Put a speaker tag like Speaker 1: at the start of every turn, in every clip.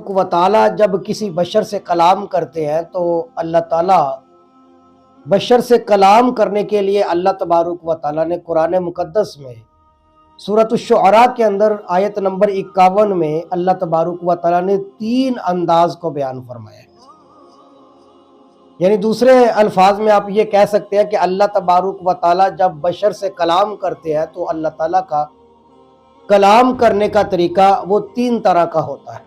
Speaker 1: تبارک و تعالیٰ جب کسی بشر سے کلام کرتے ہیں تو اللہ تعالیٰ بشر سے کلام کرنے کے لیے اللہ تبارک و تعالیٰ نے قرآن مقدس میں سورۃ الشعراء کے اندر آیت نمبر 51 میں اللہ تبارک و تعالیٰ نے 3 انداز کو بیان فرمایا ہے۔ یعنی دوسرے الفاظ میں آپ یہ کہہ سکتے ہیں کہ اللہ تبارک و تعالیٰ جب بشر سے کلام کرتے ہیں تو اللہ تعالیٰ کا کلام کرنے کا طریقہ وہ 3 طرح کا ہوتا ہے۔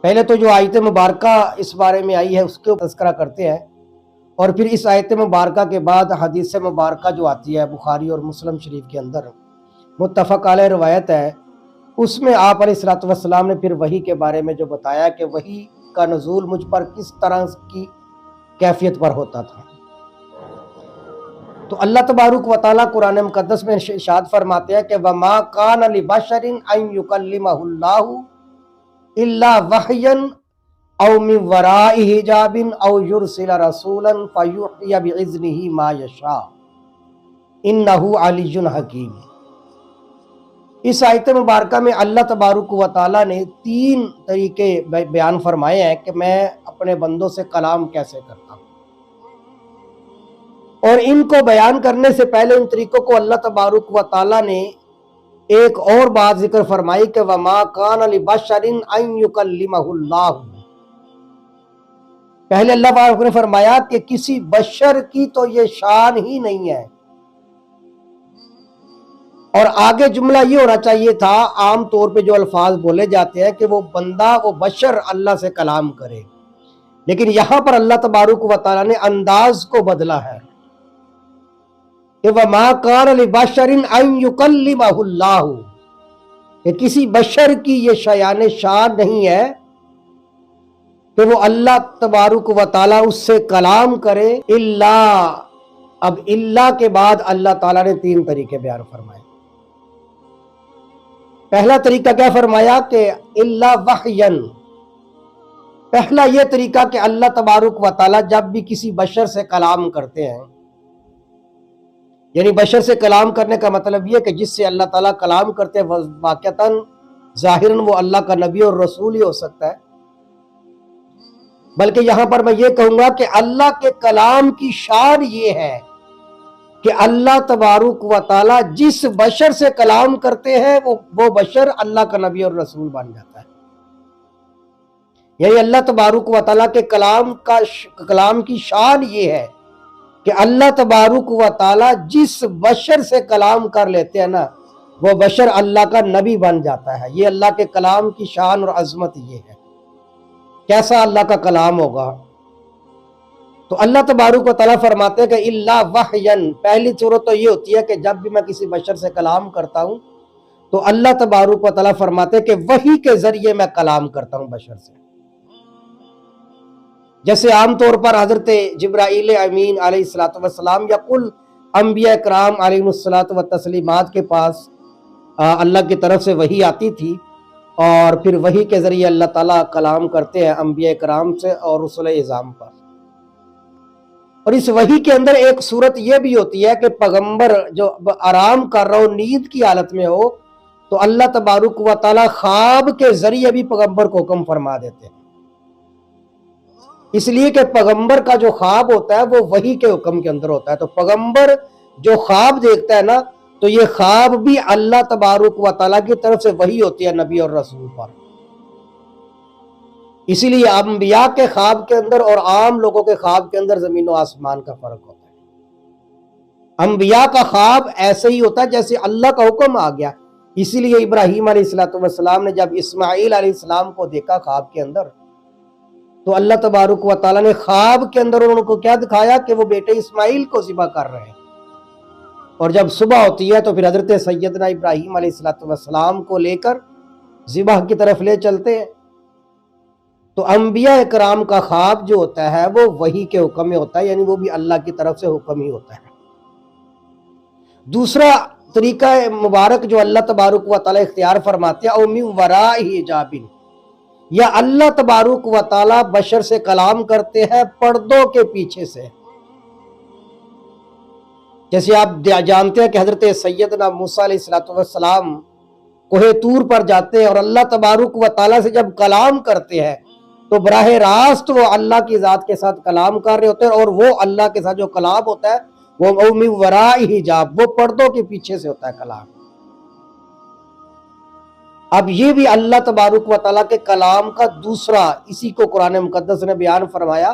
Speaker 1: پہلے تو جو آیت مبارکہ اس بارے میں آئی ہے اس کے تذکرہ کرتے ہیں، اور پھر اس آیت مبارکہ کے بعد حدیث مبارکہ جو آتی ہے بخاری اور مسلم شریف کے اندر متفق علیہ روایت ہے، اس میں آپ علیہ الصلوۃ والسلام نے پھر وحی کے بارے میں جو بتایا کہ وحی کا نزول مجھ پر کس طرح کی کیفیت پر ہوتا تھا۔ تو اللہ تبارک و تعالیٰ قرآن مقدس میں ارشاد فرماتے ہیں کہ وَمَا كَانَ لِبَشَرٍ أَن يُكَلِّمَهُ اللَّهُ إِلَّا وَحْيًا أَوْ مِن وَرَاءِ حِجَابٍ أَوْ يُرْسِلَ رَسُولًا فَيُوحِيَ بِإِذْنِهِ مَا يَشَاءُ إِنَّهُ عَلِيٌّ حَكِيمٌ۔ اس آیت مبارکہ میں اللہ تبارک و تعالیٰ نے 3 طریقے بیان فرمائے ہیں کہ میں اپنے بندوں سے کلام کیسے کرتا ہوں، اور ان کو بیان کرنے سے پہلے ان طریقوں کو اللہ تبارک و تعالیٰ نے ایک اور بات ذکر فرمائی کہ وَمَا كَانَ لِبَشَرٍ أَن يُكَلِّمَهُ اللَّهُ۔ پہلے اللہ تبارک نے فرمایا کہ کسی بشر کی تو یہ شان ہی نہیں ہے، اور آگے جملہ یہ ہونا چاہیے تھا، عام طور پہ جو الفاظ بولے جاتے ہیں کہ وہ بندہ وہ بشر اللہ سے کلام کرے، لیکن یہاں پر اللہ تبارک و تعالیٰ نے انداز کو بدلا ہے کہ وَمَا كَانَ لِبَشَرٍ أَن يُكَلِّمَهُ اللَّهُ، کہ کسی بشر کی یہ شایان شان نہیں ہے کہ وہ اللہ تبارک و تعالیٰ اس سے کلام کرے الا۔ اب اللہ کے بعد اللہ تعالیٰ نے 3 طریقے بیان فرمائے۔ پہلا طریقہ کیا فرمایا کہ الا وحین، پہلا یہ طریقہ کہ اللہ تبارک و تعالیٰ جب بھی کسی بشر سے کلام کرتے ہیں، یعنی بشر سے کلام کرنے کا مطلب یہ کہ جس سے اللہ تعالیٰ کلام کرتے ہیں واقعتاً ظاہراً وہ اللہ کا نبی اور رسول ہی ہو سکتا ہے، بلکہ یہاں پر میں یہ کہوں گا کہ اللہ کے کلام کی شان یہ ہے کہ اللہ تبارک و تعالیٰ جس بشر سے کلام کرتے ہیں وہ بشر اللہ کا نبی اور رسول بن جاتا ہے۔ یعنی اللہ تبارک و تعالیٰ کے کلام کی شان یہ ہے کہ اللہ تبارک و تعالیٰ جس بشر سے کلام کر لیتے ہیں نا وہ بشر اللہ کا نبی بن جاتا ہے۔ یہ اللہ کے کلام کی شان اور عظمت یہ ہے۔ کیسا اللہ کا کلام ہوگا؟ تو اللہ تبارک و تعالیٰ فرماتے ہیں کہ الا وحین، پہلی صورت تو یہ ہوتی ہے کہ جب بھی میں کسی بشر سے کلام کرتا ہوں تو اللہ تبارک و تعالیٰ فرماتے ہیں کہ وحی کے ذریعے میں کلام کرتا ہوں بشر سے۔ جیسے عام طور پر حضرت جبرائیل امین علیہ الصلوۃ والسلام یا کل انبیاء کرام علیہ الصلوۃ والتسلیمات کے پاس اللہ کی طرف سے وحی آتی تھی، اور پھر وحی کے ذریعے اللہ تعالیٰ کلام کرتے ہیں انبیاء کرام سے اور رسل اعظام پر۔ اور اس وحی کے اندر ایک صورت یہ بھی ہوتی ہے کہ پیغمبر جو آرام کر رہا ہو، نیند کی حالت میں ہو، تو اللہ تبارک و تعالیٰ خواب کے ذریعے بھی پیغمبر کو حکم فرما دیتے ہیں، اس لیے کہ پیغمبر کا جو خواب ہوتا ہے وہ وحی کے حکم کے اندر ہوتا ہے۔ تو پیغمبر جو خواب دیکھتا ہے نا تو یہ خواب بھی اللہ تبارک و تعالیٰ کی طرف سے وحی ہوتی ہے نبی اور رسول پر۔ اسی لیے انبیاء کے خواب کے اندر اور عام لوگوں کے خواب کے اندر زمین و آسمان کا فرق ہوتا ہے۔ انبیاء کا خواب ایسے ہی ہوتا ہے جیسے اللہ کا حکم آ گیا۔ اسی لیے ابراہیم علیہ السلام نے جب اسماعیل علیہ السلام کو دیکھا خواب کے اندر تو اللہ تبارک و تعالیٰ نے خواب کے اندر ان کو کیا دکھایا کہ وہ بیٹے اسماعیل کو ذبح کر رہے ہیں، اور جب صبح ہوتی ہے تو پھر حضرت سیدنا ابراہیم علیہ السلام کو لے کر ذبح کی طرف لے چلتے ہیں۔ تو انبیاء کرام کا خواب جو ہوتا ہے وہ وحی کے حکم میں ہوتا ہے، یعنی وہ بھی اللہ کی طرف سے حکم ہی ہوتا ہے۔ دوسرا طریقہ مبارک جو اللہ تبارک و تعالیٰ اختیار فرماتے ہیں او من وراء حجاب، یا اللہ تبارک و تعالیٰ بشر سے کلام کرتے ہیں پردوں کے پیچھے سے۔ جیسے آپ جانتے ہیں کہ حضرت سیدنا موسیٰ علیہ السلام کوہ طور پر جاتے ہیں اور اللہ تبارک و تعالیٰ سے جب کلام کرتے ہیں تو براہ راست وہ اللہ کی ذات کے ساتھ کلام کر رہے ہوتے ہیں، اور وہ اللہ کے ساتھ جو کلام ہوتا ہے وہ من وراء حجاب، وہ پردوں کے پیچھے سے ہوتا ہے کلام۔ اب یہ بھی اللہ تبارک و تعالیٰ کے کلام کا دوسرا، اسی کو قرآن مقدس نے بیان فرمایا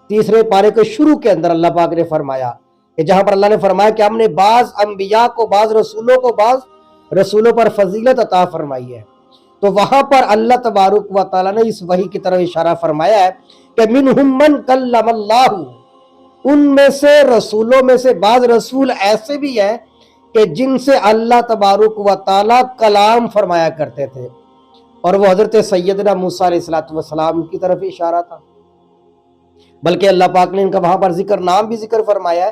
Speaker 1: تیسرے پارے کے شروع کے اندر۔ اللہ پاک نے فرمایا کہ جہاں پر اللہ نے فرمایا کہ ہم نے بعض انبیاء کو، بعض رسولوں پر فضیلت عطا فرمائی ہے، تو وہاں پر اللہ تبارک و تعالیٰ نے اس وحی کی طرف اشارہ فرمایا ہے کہ منہم من کلم اللہ، ان میں سے رسولوں میں سے بعض رسول ایسے بھی ہیں کہ جن سے اللہ تبارک و تعالیٰ کلام فرمایا کرتے تھے، اور وہ حضرت سیدنا موسیٰ علیہ السلام کی طرف اشارہ تھا، بلکہ اللہ پاک نے ان کا وہاں پر نام بھی ذکر فرمایا ہے۔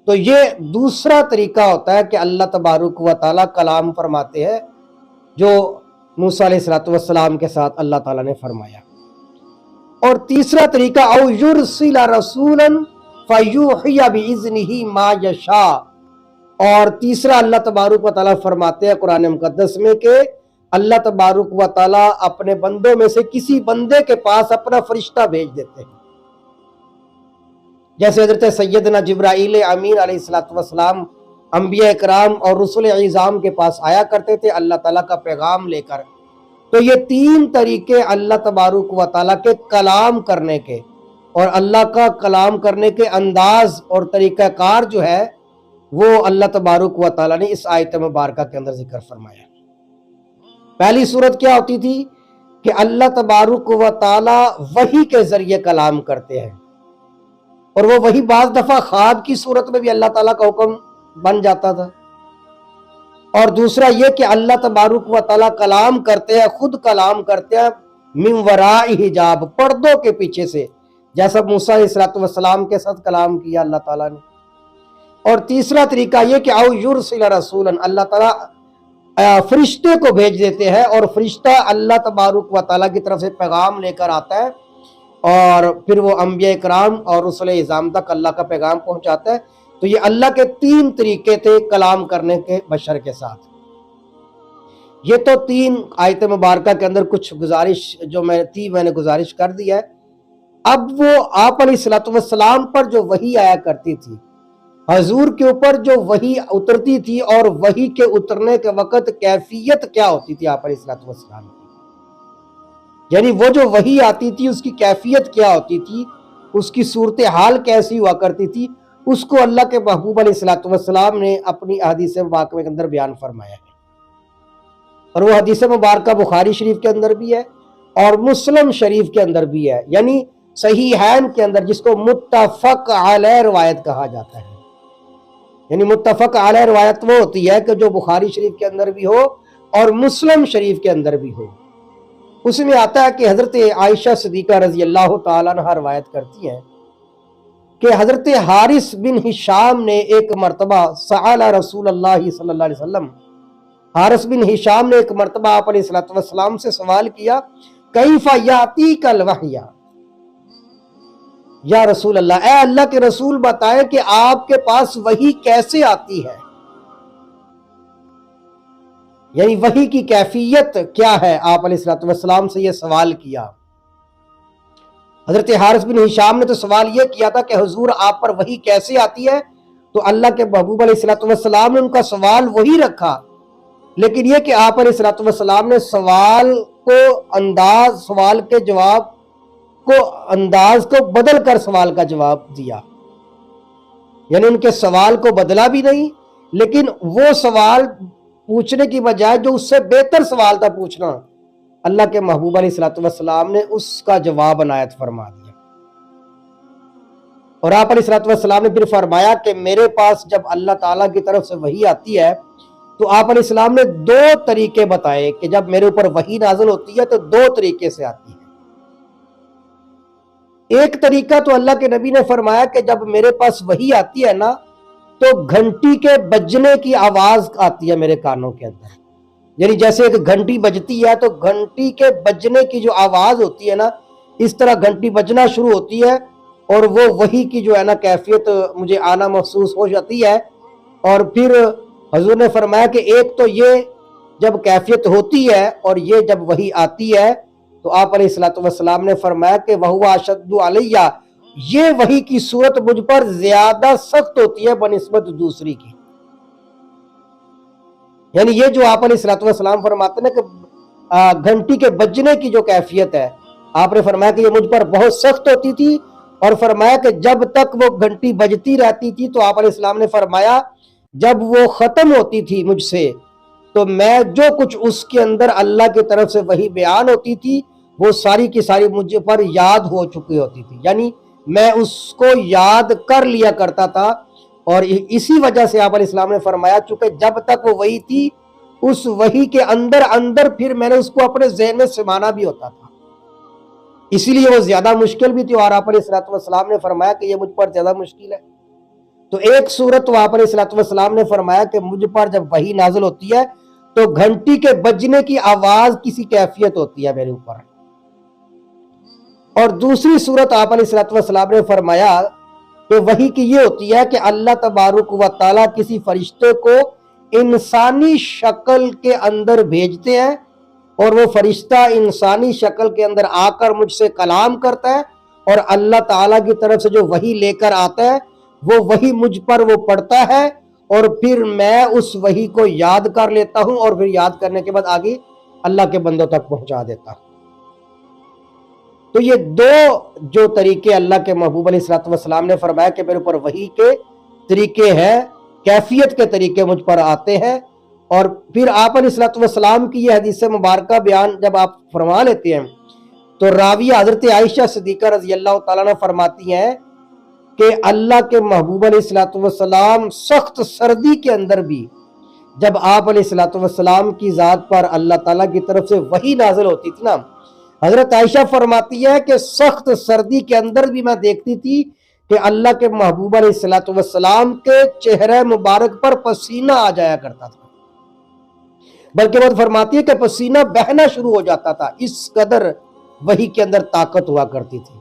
Speaker 1: تو یہ دوسرا طریقہ ہوتا ہے کہ اللہ تبارک و تعالیٰ کلام فرماتے ہیں، جو موسیٰ علیہ السلام کے ساتھ اللہ تعالیٰ نے فرمایا۔ اور تیسرا طریقہ او یرسل رسولا فیوحی باذنہ ما یشاء، اور تیسرا اللہ تبارک و تعالیٰ فرماتے ہیں قرآن مقدس میں کہ اللہ تبارک و تعالیٰ اپنے بندوں میں سے کسی بندے کے پاس اپنا فرشتہ بھیج دیتے ہیں، جیسے حضرت سیدنا جبرائیل امین علیہ السلام انبیاء اکرام اور رسول اعظام کے پاس آیا کرتے تھے اللہ تعالیٰ کا پیغام لے کر۔ تو یہ تین طریقے اللہ تبارک و تعالیٰ کے کلام کرنے کے، اور اللہ کا کلام کرنے کے انداز اور طریقہ کار جو ہے وہ اللہ تبارک و تعالیٰ نے اس آیت مبارکہ کے اندر ذکر فرمایا۔ پہلی صورت کیا ہوتی تھی کہ اللہ تبارک و تعالیٰ وحی کے ذریعے کلام کرتے ہیں، اور وہ وہی بعض دفعہ خواب کی صورت میں بھی اللہ تعالیٰ کا حکم بن جاتا تھا، اور دوسرا یہ کہ اللہ تبارک و تعالیٰ کلام کرتے ہیں، خود کلام کرتے ہیں من وراء حجاب، پردوں کے پیچھے سے، جیسا موسیٰ علیہ السلام کے ساتھ کلام کیا اللہ تعالیٰ نے۔ اور تیسرا طریقہ یہ کہ او یرسل رسولا، اللہ تعالیٰ فرشتے کو بھیج دیتے ہیں، اور فرشتہ اللہ تبارک و تعالیٰ کی طرف سے پیغام لے کر آتا ہے، اور پھر وہ انبیاء اکرام اور رسول اعظام تک اللہ کا پیغام پہنچاتا ہے۔ تو یہ اللہ کے تین طریقے تھے کلام کرنے کے بشر کے ساتھ۔ یہ تو تین آیت مبارکہ کے اندر کچھ گزارش جو میں نے گزارش کر دی ہے۔ اب وہ آپ علیہ السلام پر جو وحی آیا کرتی تھی، حضور کے اوپر جو وحی اترتی تھی، اور وحی کے اترنے کے وقت کیفیت کیا ہوتی تھی آپ علیہ السلام کی، یعنی وہ جو وحی آتی تھی اس کی کیفیت کیا ہوتی تھی، اس کی صورتحال کیسی ہوا کرتی تھی، اس کو اللہ کے محبوب علیہ السلام نے اپنی احادیث مبارکہ کے اندر بیان فرمایا ہے، اور وہ حدیث مبارکہ بخاری شریف کے اندر بھی ہے اور مسلم شریف کے اندر بھی ہے، یعنی صحیحین کے اندر، جس کو متفق علیہ روایت کہا جاتا ہے۔ یعنی متفق علیہ روایت وہ ہوتی ہے کہ جو بخاری شریف کے اندر بھی ہو اور مسلم شریف کے اندر بھی ہو۔ اس میں آتا ہے کہ حضرت عائشہ صدیقہ رضی اللہ تعالیٰ عنہ روایت کرتی ہیں کہ حضرت حارث بن ہشام نے ایک مرتبہ سأل رسول اللہ صلی اللہ علیہ وسلم، حارث بن ہشام نے ایک مرتبہ آپ علیہ السلام سے سوال کیا، کیف یاتیک الوحی، یا رسول اللہ، اے اللہ کے رسول بتائیں کہ آپ کے پاس وحی کیسے آتی ہے، یعنی وحی کی کیفیت کیا ہے۔ آپ علیہ السلام سے یہ سوال کیا۔ حضرت حارث بن ہشام نے تو سوال یہ کیا تھا کہ حضور آپ پر وحی کیسے آتی ہے، تو اللہ کے محبوب علیہ السلام نے ان کا سوال وہی رکھا، لیکن یہ کہ آپ علیہ السلام نے سوال کے جواب کو انداز کو بدل کر سوال کا جواب دیا، یعنی ان کے سوال کو بدلا بھی نہیں، لیکن وہ سوال پوچھنے کی بجائے جو اس سے بہتر سوال تھا پوچھنا، اللہ کے محبوب علیہ السلام نے اس کا جواب عنایت فرما دیا۔ اور آپ علیہ السلام نے پھر فرمایا کہ میرے پاس جب اللہ تعالیٰ کی طرف سے وحی آتی ہے تو آپ علیہ السلام نے دو طریقے بتائے کہ جب میرے اوپر وحی نازل ہوتی ہے تو دو طریقے سے آتی ہے۔ ایک طریقہ تو اللہ کے نبی نے فرمایا کہ جب میرے پاس وحی آتی ہے نا تو گھنٹی کے بجنے کی آواز آتی ہے میرے کانوں کے اندر، یعنی جیسے ایک گھنٹی بجتی ہے تو گھنٹی کے بجنے کی جو آواز ہوتی ہے نا، اس طرح گھنٹی بجنا شروع ہوتی ہے، اور وہ وحی کی جو ہے نا کیفیت مجھے آنا محسوس ہو جاتی ہے۔ اور پھر حضور نے فرمایا کہ ایک تو یہ جب کیفیت ہوتی ہے اور یہ جب وحی آتی ہے تو آپ علیہ الصلوۃ والسلام نے فرمایا کہ وَهُوَ أَشَدُّ عَلَيَّ، یہ وحی کی صورت مجھ پر زیادہ سخت ہوتی ہے بنسبت دوسری کی۔ یعنی یہ جو آپ علیہ الصلوۃ والسلام فرماتے ہیں کہ گھنٹی کے بجنے کی جو کیفیت ہے، آپ نے فرمایا کہ یہ مجھ پر بہت سخت ہوتی تھی، اور فرمایا کہ جب تک وہ گھنٹی بجتی رہتی تھی تو آپ علیہ السلام نے فرمایا جب وہ ختم ہوتی تھی مجھ سے تو میں جو کچھ اس کے اندر اللہ کی طرف سے وحی بیان ہوتی تھی وہ ساری کی ساری مجھ پر یاد ہو چکی ہوتی تھی، یعنی میں اس کو یاد کر لیا کرتا تھا۔ اور اسی وجہ سے آپ علیہ السلام نے فرمایا چونکہ جب تک وہ وحی تھی اس وحی کے اندر اندر پھر میں نے اس کو اپنے ذہن میں سمانا بھی ہوتا تھا، اسی لیے وہ زیادہ مشکل بھی تھی، اور آپ علیہ الصلوۃ والسلام نے فرمایا کہ یہ مجھ پر زیادہ مشکل ہے۔ تو ایک صورت تو آپ علیہ الصلوۃ والسلام نے فرمایا کہ مجھ پر جب وحی نازل ہوتی ہے تو گھنٹی کے بجنے کی آواز کسی کیفیت ہوتی ہے میرے اوپر، اور دوسری صورت آپ علیہ الصلوۃ والسلام نے فرمایا کہ وحی کی یہ ہوتی ہے کہ اللہ تبارک و تعالیٰ کسی فرشتے کو انسانی شکل کے اندر بھیجتے ہیں، اور وہ فرشتہ انسانی شکل کے اندر آ کر مجھ سے کلام کرتا ہے، اور اللہ تعالیٰ کی طرف سے جو وحی لے کر آتا ہے وہ وحی مجھ پر وہ پڑھتا ہے، اور پھر میں اس وحی کو یاد کر لیتا ہوں، اور پھر یاد کرنے کے بعد آگے اللہ کے بندوں تک پہنچا دیتا ہوں۔ تو یہ دو جو طریقے اللہ کے محبوب علیہ الصلوۃ والسلام نے فرمایا کہ میرے اوپر وحی کے طریقے ہیں، کیفیت کے طریقے مجھ پر آتے ہیں، اور پھر آپ علیہ الصلوۃ والسلام کی یہ حدیث مبارکہ بیان جب آپ فرما لیتے ہیں تو راویہ حضرت عائشہ صدیقہ رضی اللہ تعالیٰ عنہ فرماتی ہیں کہ اللہ کے محبوب علیہ الصلوۃ والسلام سخت سردی کے اندر بھی جب آپ علیہ الصلوۃ والسلام کی ذات پر اللہ تعالیٰ کی طرف سے وحی نازل ہوتی تھی نا، حضرت عائشہ فرماتی ہے کہ سخت سردی کے اندر بھی میں دیکھتی تھی کہ اللہ کے محبوب علیہ الصلوۃ والسلام کے چہرے مبارک پر پسینہ آ جایا کرتا تھا، بلکہ وہ فرماتی ہے کہ پسینہ بہنا شروع ہو جاتا تھا، اس قدر وحی کے اندر طاقت ہوا کرتی تھی۔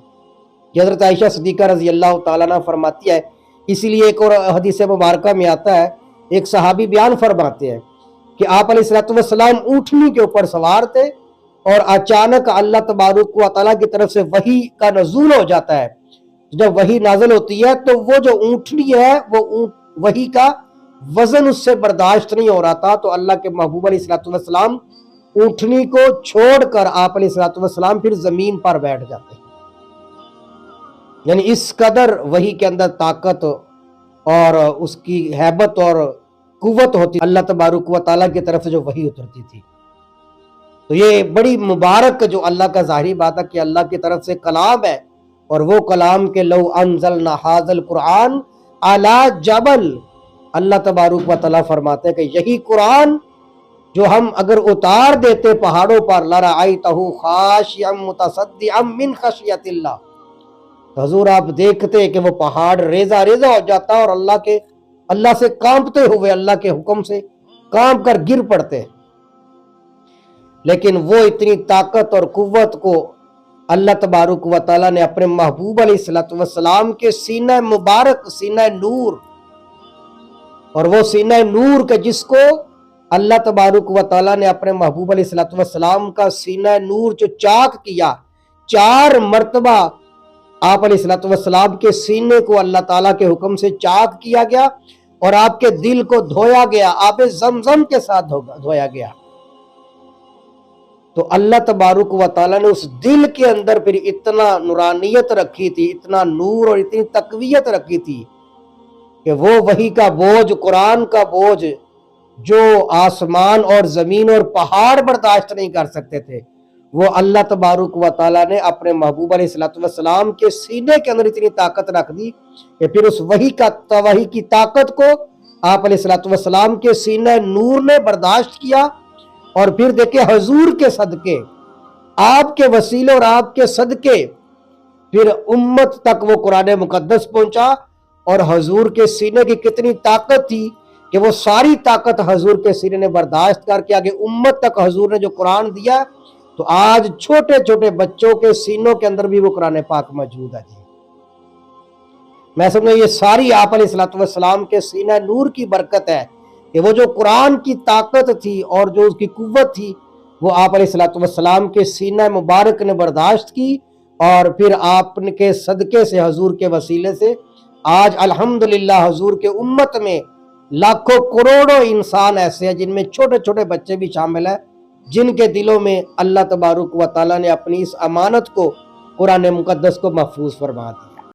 Speaker 1: یہ حضرت عائشہ صدیقہ رضی اللہ تعالیٰ عنہ فرماتی ہے، اسی لیے ایک اور حدیث مبارکہ میں آتا ہے، ایک صحابی بیان فرماتے ہیں کہ آپ علیہ الصلوۃ والسلام اونٹنی کے اوپر سوار تھے، اور اچانک اللہ تبارک و تعالیٰ کی طرف سے وحی کا نزول ہو جاتا ہے۔ جب وحی نازل ہوتی ہے تو وہ جو اونٹنی ہے وہ وحی کا وزن اس سے برداشت نہیں ہو رہا تھا، تو اللہ کے محبوب علیہ الصلوۃ والسلام اونٹنی کو چھوڑ کر آپ علیہ الصلوۃ والسلام پھر زمین پر بیٹھ جاتے ہیں، یعنی اس قدر وحی کے اندر طاقت اور اس کی ہیبت اور قوت ہوتی اللہ تبارک و تعالیٰ کی طرف سے جو وحی اترتی تھی۔ تو یہ بڑی مبارک جو اللہ کا ظاہری بات ہے کہ اللہ کی طرف سے کلام ہے، اور وہ کلام کے لو انزلنا ھذا القرآن علی جبل، اللہ تبارک و تعالیٰ فرماتے ہیں کہ یہی قرآن جو ہم اگر اتار دیتے پہاڑوں پر لرأیتہ خاشعا متصدعا من خشیۃ اللہ، حضور آپ دیکھتے کہ وہ پہاڑ ریزہ ریزہ ہو جاتا اور اللہ سے کانپتے ہوئے اللہ کے حکم سے کانپ کر گر پڑتے، لیکن وہ اتنی طاقت اور قوت کو اللہ تبارک و تعالیٰ نے اپنے محبوب علیہ الصلوۃ والسلام کے سینہ مبارک، سینہ نور، اور وہ سینہ نور کے جس کو اللہ تبارک و تعالیٰ نے اپنے محبوب علیہ الصلوۃ والسلام کا سینہ نور جو چاک کیا، 4 مرتبہ آپ علیہ الصلوۃ والسلام کے سینے کو اللہ تعالیٰ کے حکم سے چاک کیا گیا، اور آپ کے دل کو دھویا گیا، آب زمزم کے ساتھ دھویا گیا۔ تو اللہ تبارک و تعالیٰ نے اس دل کے اندر پھر اتنا نورانیت رکھی تھی، اتنا نور اور اتنی تقویت رکھی تھی کہ وہ وحی کا بوجھ، قرآن کا بوجھ جو آسمان اور زمین اور پہاڑ برداشت نہیں کر سکتے تھے، وہ اللہ تبارک و تعالیٰ نے اپنے محبوب علیہ الصلوۃ والسلام کے سینے کے اندر اتنی طاقت رکھ دی کہ پھر اس وحی کی طاقت کو آپ علیہ الصلوۃ والسلام کے سینہ نور نے برداشت کیا، اور پھر دیکھیں حضور کے صدقے، آپ کے وسیلے اور آپ کے صدقے پھر امت تک وہ قرآن مقدس پہنچا، اور حضور کے سینے کی کتنی طاقت تھی کہ وہ ساری طاقت حضور کے سینے نے برداشت کر کے آگے امت تک حضور نے جو قرآن دیا، تو آج چھوٹے چھوٹے بچوں کے سینوں کے اندر بھی وہ قرآن پاک موجود ہے۔ میں سمجھوں یہ ساری آپ علیہ الصلوۃ والسلام کے سینہ نور کی برکت ہے کہ وہ جو قرآن کی طاقت تھی اور جو اس کی قوت تھی وہ آپ علیہ السلام کے سینہ مبارک نے برداشت کی، اور پھر آپ کے صدقے سے، حضور کے وسیلے سے آج الحمدللہ حضور کے امت میں لاکھوں کروڑوں انسان ایسے ہیں جن میں چھوٹے چھوٹے بچے بھی شامل ہیں، جن کے دلوں میں اللہ تبارک و تعالیٰ نے اپنی اس امانت کو، قرآن مقدس کو محفوظ فرما دیا۔